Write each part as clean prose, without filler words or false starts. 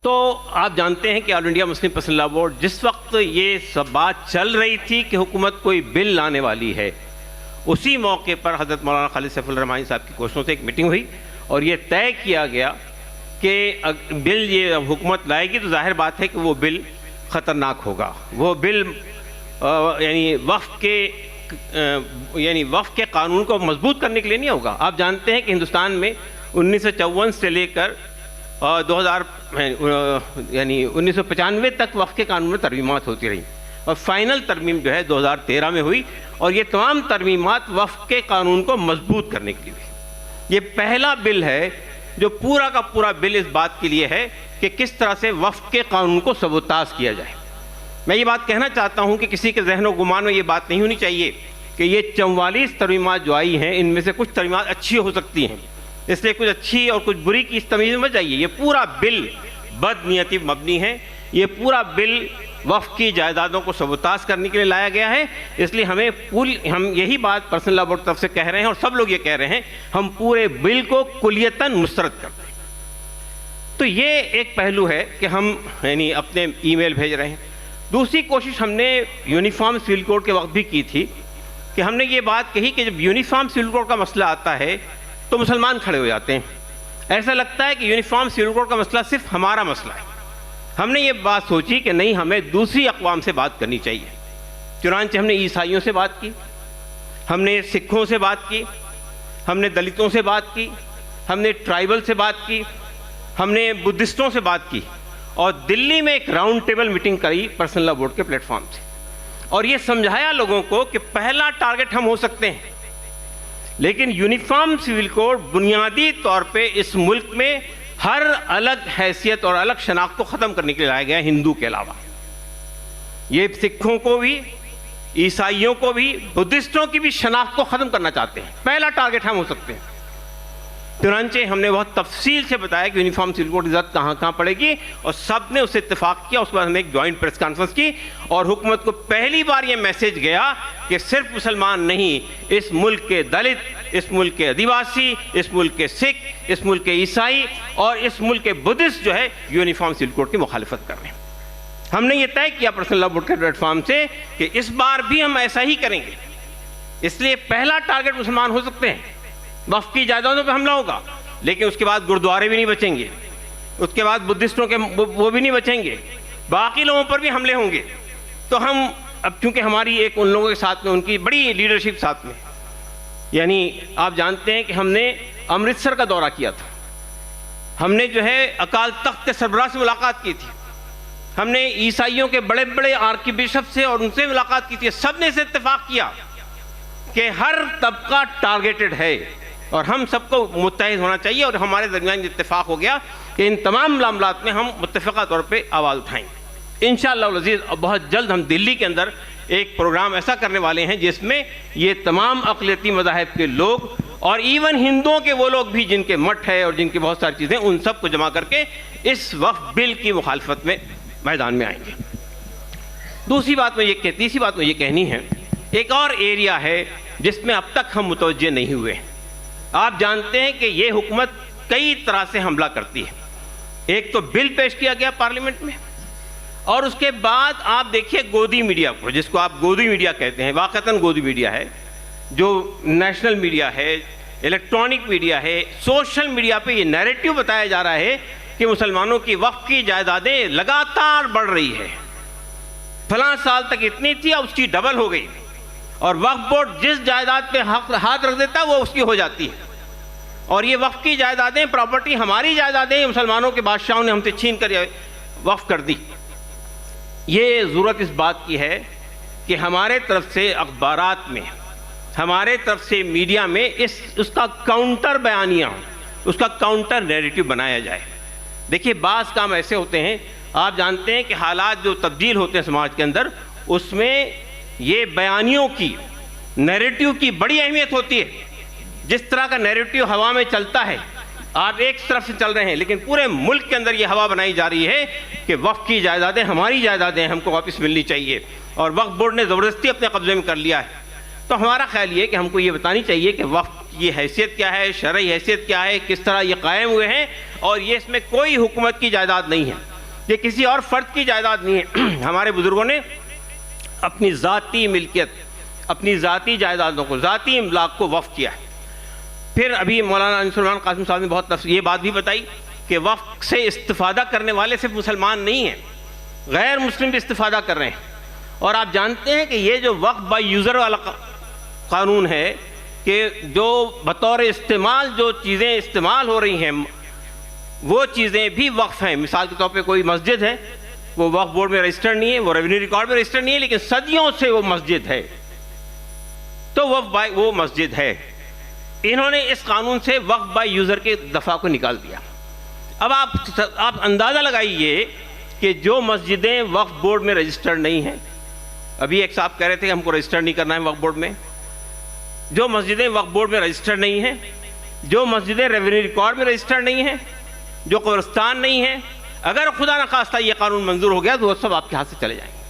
तो आप जानते हैं कि all India Muslim personal law board जिस वक्त ये सब बात चल रही थी कि हुकूमत कोई बिल लाने वाली है, उसी मौके पर हज़रत मौलाना खालिद सैफुल रहमानी साहब की कोशिशों से एक मीटिंग हुई और ये तय किया गया कि बिल ये हुकूमत लाएगी तो जाहिर बात है कि वो बिल ख़तरनाक होगा। वो बिल वफ़ के कानून को मजबूत करने के लिए नहीं होगा। आप जानते हैं कि हिंदुस्तान में 1954 से लेकर 1995 तक वफ़ के कानून में तरमीमात होती रही और फाइनल तरमीम जो है 2013 में हुई और ये तमाम तरमीमात वफ़ के कानून को मजबूत करने के लिए हुई। ये पहला बिल है जो पूरा का पूरा बिल इस बात के लिए है कि किस तरह से वफ़ के कानून को सबूताज किया जाए। मैं ये बात कहना चाहता हूँ कि किसी के जहन व गुमान में ये बात नहीं होनी चाहिए कि ये 44 तरमीमात जो आई हैं इनमें से कुछ तरमीमात अच्छी हो सकती हैं, इसलिए कुछ अच्छी और कुछ बुरी की इस तमीज़ में जाइए। ये पूरा बिल बदनीयती मबनी है। ये पूरा बिल वफ़ की जायदादों को सबूताज करने के लिए लाया गया है। इसलिए हम यही बात पर्सनल लॉ बोर्ड तरफ से कह रहे हैं और सब लोग ये कह रहे हैं, हम पूरे बिल को कुलियतन मुस्तरद करते हैं। तो ये एक पहलू है कि हम अपने ईमेल भेज रहे हैं। दूसरी कोशिश हमने यूनिफॉर्म सिविल कोड के वक्त भी की थी कि हमने ये बात कही कि जब यूनिफॉर्म सिविल कोड का मसला आता है तो मुसलमान खड़े हो जाते हैं। ऐसा लगता है कि यूनिफॉर्म सिविल कोड का मसला सिर्फ हमारा मसला है। हमने ये बात सोची कि नहीं, हमें दूसरी अक़वाम से बात करनी चाहिए। चुनांचे हमने ईसाइयों से बात की, हमने सिखों से बात की, हमने दलितों से बात की, हमने ट्राइबल से बात की, हमने बुद्धिस्टों से बात की और दिल्ली में एक राउंड टेबल मीटिंग करी पर्सनल लॉ बोर्ड के प्लेटफॉर्म से और ये समझाया लोगों को कि पहला टारगेट हम हो सकते हैं, लेकिन यूनिफॉर्म सिविल कोड बुनियादी तौर पे इस मुल्क में हर अलग हैसियत और अलग शनाख्त को ख़त्म करने के लिए लाया गया है, हिंदू के अलावा। ये सिखों को भी, ईसाइयों को भी, बुद्धिस्टों की भी शनाख्त को ख़त्म करना चाहते हैं। पहला टारगेट हम हो सकते हैं। चुनांचे हमने बहुत तफसील से बताया कि यूनिफॉर्म सिविल कोड की ज़रूरत कहाँ कहाँ पड़ेगी और सब ने उससे इत्तेफाक किया। उसके बाद हमने एक जॉइंट प्रेस कॉन्फ्रेंस की और हुकूमत को पहली बार ये मैसेज गया कि सिर्फ मुसलमान नहीं, इस मुल्क के दलित, इस मुल्क के आदिवासी, इस मुल्क के सिख, इस मुल्क के ईसाई और इस मुल्क के बुद्धिस्ट जो है यूनिफॉर्म सिविल कोड की मुखालिफत कर रहे हैं। हमने ये तय किया पर्सनल लॉ बोर्ड के प्लेटफॉर्म से कि इस बार भी हम ऐसा ही करेंगे। इसलिए पहला टारगेट मुसलमान हो सकते हैं, वफ़ की जायदादों पे हमला होगा, लेकिन उसके बाद गुरुद्वारे भी नहीं बचेंगे, उसके बाद बुद्धिस्टों के वो भी नहीं बचेंगे, बाकी लोगों पर भी हमले होंगे। तो हम अब चूँकि हमारी एक उन लोगों के साथ में उनकी बड़ी लीडरशिप साथ में, आप जानते हैं कि हमने अमृतसर का दौरा किया था, हमने जो है अकाल तख्त के सरबराह से मुलाकात की थी, हमने ईसाइयों के बड़े बड़े आर्की बिशप से और उनसे मुलाकात की थी। सब ने इसे इत्तेफाक किया कि हर तबका टारगेटेड है और हम सबको मुत्तहिद होना चाहिए और हमारे दरमियान इत्तेफाक हो गया कि इन तमाम मामलात में हम मुत्तफ़िक़ा तौर पे आवाज़ उठाएंगे। इंशाअल्लाह अज़ीज़ बहुत जल्द हम दिल्ली के अंदर एक प्रोग्राम ऐसा करने वाले हैं जिसमें ये तमाम अक़लियती मज़ाहिब के लोग और इवन हिंदुओं के वो लोग भी जिनके मठ है और जिनकी बहुत सारी चीज़ें, उन सब को जमा करके इस वफ़ बिल की मुखालफत में मैदान में आएंगे। तीसरी बात में ये कहनी है, एक और एरिया है जिसमें अब तक हम मुतवज्जे नहीं हुए। आप जानते हैं कि ये हुकूमत कई तरह से हमला करती है। एक तो बिल पेश किया गया पार्लियामेंट में और उसके बाद आप देखिए गोदी मीडिया को, जिसको आप गोदी मीडिया कहते हैं, वाक़तन गोदी मीडिया है, जो नेशनल मीडिया है, इलेक्ट्रॉनिक मीडिया है, सोशल मीडिया पे ये नैरेटिव बताया जा रहा है कि मुसलमानों की वफ़ की जायदादें लगातार बढ़ रही है, फलां साल तक इतनी थी और उसकी डबल हो गई और वक्फ बोर्ड जिस जायदाद पे हाथ रख देता है वो उसकी हो जाती है। और ये वक्फ की जायदादें, प्रॉपर्टी हमारी जायदादें मुसलमानों के बादशाहों ने हमसे छीन कर वक्फ कर दी। ये ज़रूरत इस बात की है कि हमारे तरफ से अखबारात में, हमारे तरफ से मीडिया में उसका काउंटर बयानिया, उसका काउंटर नैरेटिव बनाया जाए। देखिए बाज़ काम ऐसे होते हैं, आप जानते हैं कि हालात जो तब्दील होते हैं समाज के अंदर, उसमें ये बयानियों की, नैरेटिव की बड़ी अहमियत होती है। जिस तरह का नैरेटिव हवा में चलता है, आप एक तरफ से चल रहे हैं लेकिन पूरे मुल्क के अंदर ये हवा बनाई जा रही है कि वक्फ की जायदादें हमारी जायदादें, हमको वापस मिलनी चाहिए और वक्फ बोर्ड ने ज़बरदस्ती अपने कब्जे में कर लिया है। तो हमारा ख्याल ये कि हमको ये बतानी चाहिए कि वक्फ की हैसियत क्या है, शरई हैसियत क्या है, किस तरह ये कायम हुए हैं और ये इसमें कोई हुकूमत की जायदाद नहीं है। ये किसी और फर्द की जायदाद नहीं है। हमारे बुजुर्गों ने अपनी ज़ाती मिल्कियत, अपनी ज़ाती जायदादों को, ज़ाती इमलाक को वक्फ किया है। फिर अभी मौलाना सलमान कासिम साहब ने बहुत ये बात भी बताई कि वक्फ से इस्तिफ़ादा करने वाले सिर्फ मुसलमान नहीं हैं, गैर मुस्लिम भी इस्तिफ़ादा कर रहे हैं। और आप जानते हैं कि ये जो वक्फ बाय यूज़र वाला कानून है कि जो बतौर इस्तेमाल जो चीज़ें इस्तेमाल हो रही हैं वो चीज़ें भी वक्फ हैं। मिसाल के तौर पे कोई मस्जिद है, वो वक्फ बोर्ड में रजिस्टर्ड नहीं है, वो रेवेन्यू रिकॉर्ड में रजिस्टर्ड नहीं है, लेकिन सदियों से वो मस्जिद है, तो वो मस्जिद है। इन्होंने इस कानून से वक्फ बाय यूज़र के दफ़ा को निकाल दिया। अब आप अंदाज़ा लगाइए कि जो मस्जिदें वक्फ बोर्ड में रजिस्टर्ड नहीं हैं, अभी एक साहब कह रहे थे कि हमको रजिस्टर नहीं करना है वक्फ बोर्ड में, जो मस्जिदें वक्फ बोर्ड में रजिस्टर्ड नहीं हैं, जो मस्जिदें रेवेन्यू रिकॉर्ड में रजिस्टर्ड नहीं हैं, जो कब्रिस्तान नहीं है, अगर खुदा न खास्ता ये कानून मंजूर हो गया तो वो सब आपके हाथ से चले जाएंगे।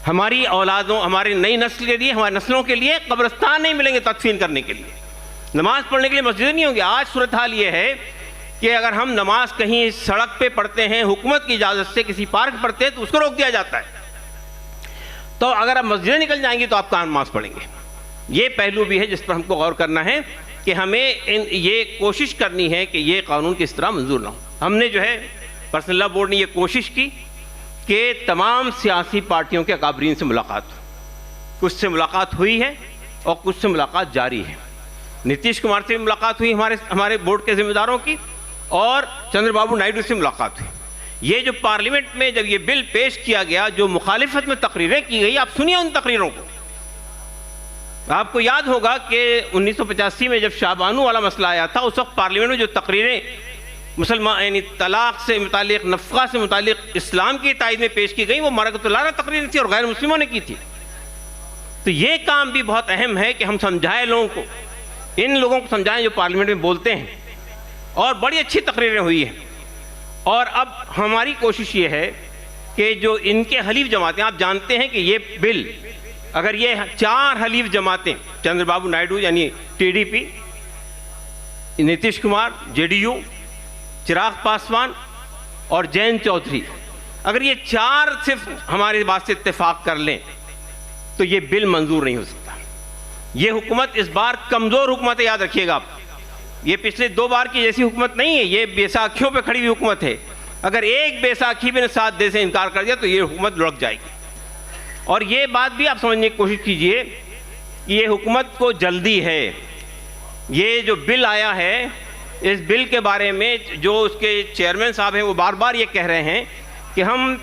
हमारी औलादों, हमारी नई नस्ल के लिए, हमारी नस्लों के लिए कब्रिस्तान नहीं मिलेंगे तदफीन करने के लिए, नमाज पढ़ने के लिए मस्जिदें नहीं होंगी। आज सूरत हाल ये है कि अगर हम नमाज कहीं सड़क पे पढ़ते हैं, हुकूमत की इजाज़त से किसी पार्क पढ़ते हैं, तो उसको रोक दिया जाता है। तो अगर आप मस्जिदें निकल जाएंगी तो आप कहाँ नमाज पढ़ेंगे? ये पहलू भी है जिस पर हमको गौर करना है कि हमें ये कोशिश करनी है कि ये कानून किस तरह मंजूर ना हो। हमने जो है पर्सनल लॉ बोर्ड ने ये कोशिश की कि तमाम सियासी पार्टियों के अकाबरीन से मुलाकात हो, कुछ से मुलाकात हुई है और कुछ से मुलाकात जारी है। नीतीश कुमार से भी मुलाकात हुई हमारे बोर्ड के जिम्मेदारों की, और चंद्रबाबू नायडू से मुलाकात हुई। ये जो पार्लियामेंट में जब ये बिल पेश किया गया, जो मुखालिफत में तकरीरें की गई, आप सुनिए उन तकरीरों को। आपको याद होगा कि 1985 में जब शाहबानू वाला मसला आया था, उस वक्त पार्लियामेंट में जो तकरीरें मुसलमान यानी तलाक से मुतालिक, नफ़क़ा से मुतालिक, इस्लाम की तायद में पेश की गई, वो मरकतुल्लाह तकरीरें थी और गैर मुस्लिमों ने की थी। तो ये काम भी बहुत अहम है कि हम समझाएं लोगों को, इन लोगों को समझाएं जो पार्लियामेंट में बोलते हैं, और बड़ी अच्छी तकरीरें हुई हैं। और अब हमारी कोशिश ये है कि जो इनके हलीफ जमातें, आप जानते हैं कि ये बिल, अगर ये 4 हलीफ जमातें, चंद्रबाबू नायडू यानी टीडीपी, नीतीश कुमार जेडीयू, चिराग पासवान और जयंत चौधरी, अगर ये 4 सिर्फ हमारे बात से इत्तेफाक कर लें तो ये बिल मंजूर नहीं हो सकता। ये हुकूमत इस बार कमज़ोर हुकूमत है, याद रखिएगा आप। ये पिछले 2 बार की जैसी हुकूमत नहीं है, ये बेसाखियों पे खड़ी हुई हुकूमत है। अगर एक बेसाखी भी ने साथ दे से इनकार कर दिया तो ये हुकूमत लुढ़क जाएगी। और ये बात भी आप समझने की कोशिश कीजिए कि ये हुकूमत को जल्दी है। ये जो बिल आया है, इस बिल के बारे में जो उसके चेयरमैन साहब हैं वो बार बार ये कह रहे हैं कि हम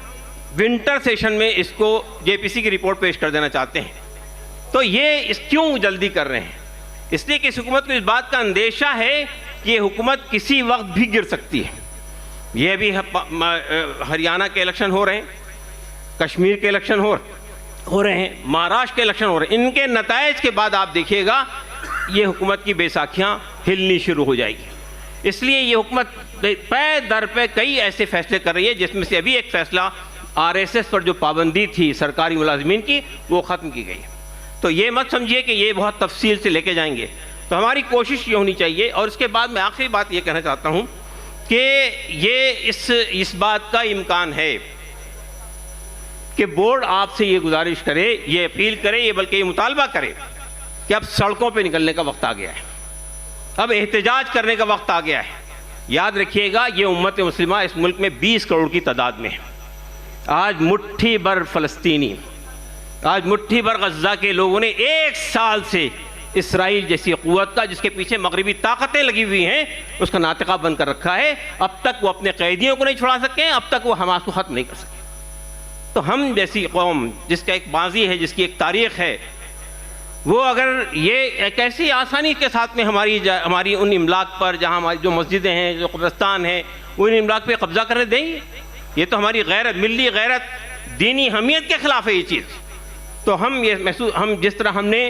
विंटर सेशन में इसको जेपीसी की रिपोर्ट पेश कर देना चाहते हैं। तो ये क्यों जल्दी कर रहे हैं? इसलिए कि इस हुकूमत को इस बात का अंदेशा है कि ये हुकूमत किसी वक्त भी गिर सकती है। ये अभी हरियाणा के इलेक्शन हो रहे हैं, कश्मीर के इलेक्शन हो रहे हैं, महाराष्ट्र के इलेक्शन हो रहे हैं। इनके नतायज के बाद आप देखिएगा ये हुकूमत की बेसाखियाँ हिलनी शुरू हो जाएगी। इसलिए ये हुकूमत पे दर पे कई ऐसे फैसले कर रही है, जिसमें से अभी एक फैसला आरएसएस पर जो पाबंदी थी सरकारी मुलाजमीन की, वो ख़त्म की गई है। तो ये मत समझिए कि ये बहुत तफसील से लेके जाएंगे। तो हमारी कोशिश ये होनी चाहिए। और इसके बाद मैं आखिरी बात ये कहना चाहता हूँ कि ये इस बात का इम्कान है कि बोर्ड आपसे ये गुजारिश करे, ये अपील करे, ये बल्कि ये मुतालबा करे कि अब सड़कों पे निकलने का वक्त आ गया है, अब एहतजाज करने का वक्त आ गया है। याद रखिएगा, ये उम्मत मुस्लिमा इस मुल्क में 20 करोड़ की तादाद में है। आज मुट्ठी भर फ़लस्तीनी, आज मुट्ठी भर गज़ा के लोगों ने 1 साल से इसराइल जैसी क़ुव्वत का, जिसके पीछे मगरबी ताकतें लगी हुई हैं, उसका नातिका बंद कर रखा है। अब तक वो अपने कैदियों को नहीं छुड़ा सके, अब तक वो हमास को ख़त्म नहीं कर सके। तो हम जैसी कौम जिसका एक माजी है, जिसकी एक तारीख़ है, वो अगर ये एक ऐसी आसानी के साथ में हमारी उन इमलाक पर, जहाँ हमारी जो मस्जिदें हैं, जो कब्रिस्तान हैं, उन इमलाक पे कब्ज़ा करने देंगे, ये तो हमारी गैरत, मिल्ली गैरत, दीनी हमीयत के ख़िलाफ़ है ये चीज़। तो हम जिस तरह हमने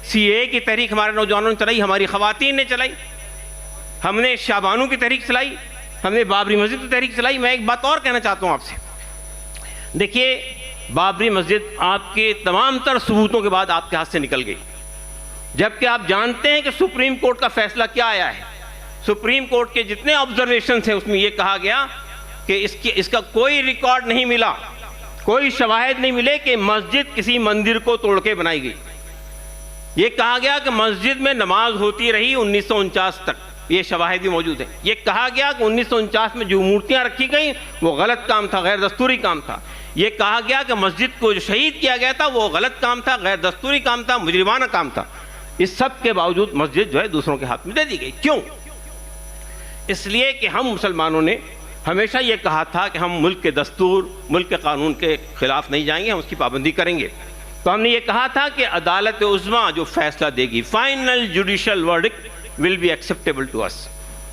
सीए की तहरीक हमारे नौजवानों ने चलाई, हमारी ख़वातीन ने चलाई, हमने शाहबानू की तहरीक चलाई, हमने बाबरी मस्जिद की तहरीक चलाई। मैं एक बात और कहना चाहता हूँ आपसे। देखिए, बाबरी मस्जिद आपके तमाम तर सबूतों के बाद आपके हाथ से निकल गई, जबकि आप जानते हैं कि सुप्रीम कोर्ट का फैसला क्या आया है। सुप्रीम कोर्ट के जितने ऑब्जर्वेशन थे उसमें यह कहा गया कि इसका कोई रिकॉर्ड नहीं मिला, कोई शवाहिद नहीं मिले कि मस्जिद किसी मंदिर को तोड़ के बनाई गई। ये कहा गया कि मस्जिद में नमाज होती रही 1949 तक, ये शवाहिद भी मौजूद है। ये कहा गया कि 1949 में जो मूर्तियां रखी गई वो गलत काम था, गैर दस्तूरी काम था। ये कहा गया कि मस्जिद को जो शहीद किया गया था वो गलत काम था, गैर दस्तूरी काम था, मुजरिमाना काम था। इस सब के बावजूद मस्जिद जो है दूसरों के हाथ में दे दी गई। क्यों? इसलिए कि हम मुसलमानों ने हमेशा ये कहा था कि हम मुल्क के दस्तूर, मुल्क के कानून के खिलाफ नहीं जाएंगे, हम उसकी पाबंदी करेंगे। तो हमने ये कहा था कि अदालत उज़्मा जो फैसला देगी, final judicial verdict will be acceptable to us.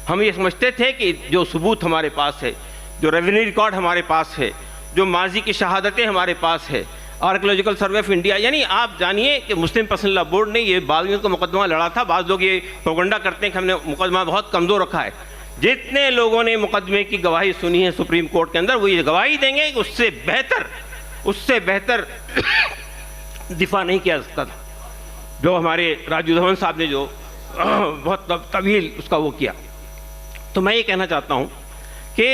हम ये समझते थे कि जो सबूत हमारे पास है, जो रेवेन्यू रिकॉर्ड हमारे पास है, जो माजी की शहादतें हमारे पास है, आर्कियोलॉजिकल सर्वे ऑफ इंडिया, यानी आप जानिए कि मुस्लिम पर्सनल लॉ बोर्ड ने ये बागियों का मुकदमा लड़ा था। बाद लोग ये प्रोपगंडा करते हैं कि हमने मुकदमा बहुत कमज़ोर रखा है। जितने लोगों ने मुकदमे की गवाही सुनी है सुप्रीम कोर्ट के अंदर, वो ये गवाही देंगे कि उससे बेहतर दिफा नहीं किया सकता था जो हमारे राजू धवन साहब ने जो बहुत तवील उसका वो किया। तो मैं ये कहना चाहता हूँ कि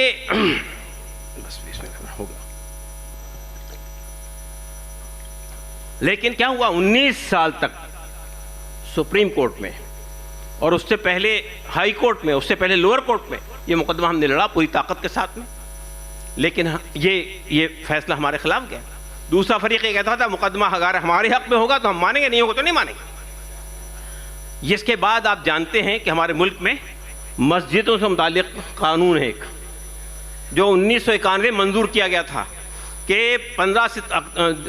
बस हो गया। लेकिन क्या हुआ, 19 साल तक सुप्रीम कोर्ट में और उससे पहले हाई कोर्ट में, उससे पहले लोअर कोर्ट में ये मुकदमा हमने लड़ा पूरी ताकत के साथ में, लेकिन ये फैसला हमारे खिलाफ गया। दूसरा फरीक ये कहता था मुकदमा अगर हमारे हक में होगा तो हम मानेंगे, नहीं होगा तो नहीं मानेंगे। इसके बाद आप जानते हैं कि हमारे मुल्क में मस्जिदों से मुताल्लिक कानून है एक, जो 1991 मंजूर किया गया था कि 15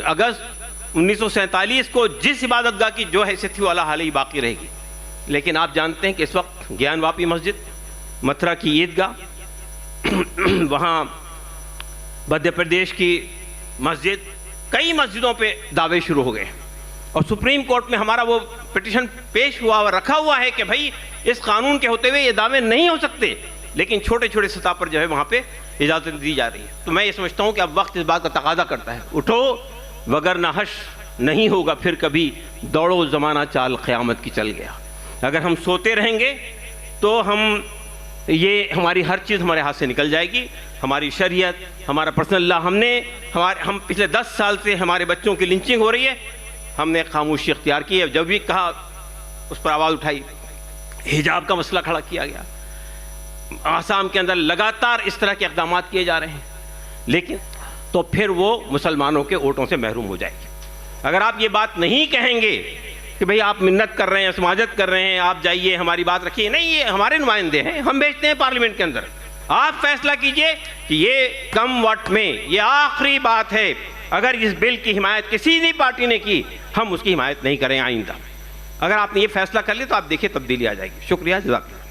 अगस्त 1947 को जिस इबादतगाह की जो हैसियत थी वाला हाल ही बाकी रहेगी। लेकिन आप जानते हैं कि इस वक्त ज्ञानवापी मस्जिद, मथुरा की ईदगाह, वहाँ मध्य प्रदेश की मस्जिद, कई मस्जिदों पे दावे शुरू हो गए और सुप्रीम कोर्ट में हमारा वो पिटीशन पेश हुआ और रखा हुआ है कि भाई इस कानून के होते हुए ये दावे नहीं हो सकते, लेकिन छोटे छोटे सतह पर जो है वहाँ पे इजाज़त दी जा रही है। तो मैं ये समझता हूँ कि अब वक्त इस बात का तकाजा करता है, उठो वगरना हश नहीं होगा फिर कभी, दौड़ो ज़माना चाल क़यामत की चल गया। अगर हम सोते रहेंगे तो हमारी हर चीज़ हमारे हाथ से निकल जाएगी। हमारी शरीयत, हमारा पर्सनल लॉ, हम पिछले 10 साल से हमारे बच्चों की लिंचिंग हो रही है, हमने खामोशी इख्तियार की है। जब भी कहा उस पर आवाज़ उठाई, हिजाब का मसला खड़ा किया गया, आसाम के अंदर लगातार इस तरह के इक़दाम किए जा रहे हैं, लेकिन तो फिर वो मुसलमानों के वोटों से महरूम हो जाएगी। अगर आप ये बात नहीं कहेंगे कि भाई आप मिन्नत कर रहे हैं, समाजत कर रहे हैं, आप जाइए हमारी बात रखिए, नहीं, ये हमारे नुमाइंदे हैं, हम भेजते हैं पार्लियामेंट के अंदर, आप फैसला कीजिए कि ये कम वक्त में ये आखिरी बात है। अगर इस बिल की हिमायत किसी भी पार्टी ने की, हम उसकी हिमायत नहीं करें आइंदा। अगर आपने ये फैसला कर लिया तो आप देखिए तब्दीली आ जाएगी। शुक्रिया, जज़ाकल्लाह।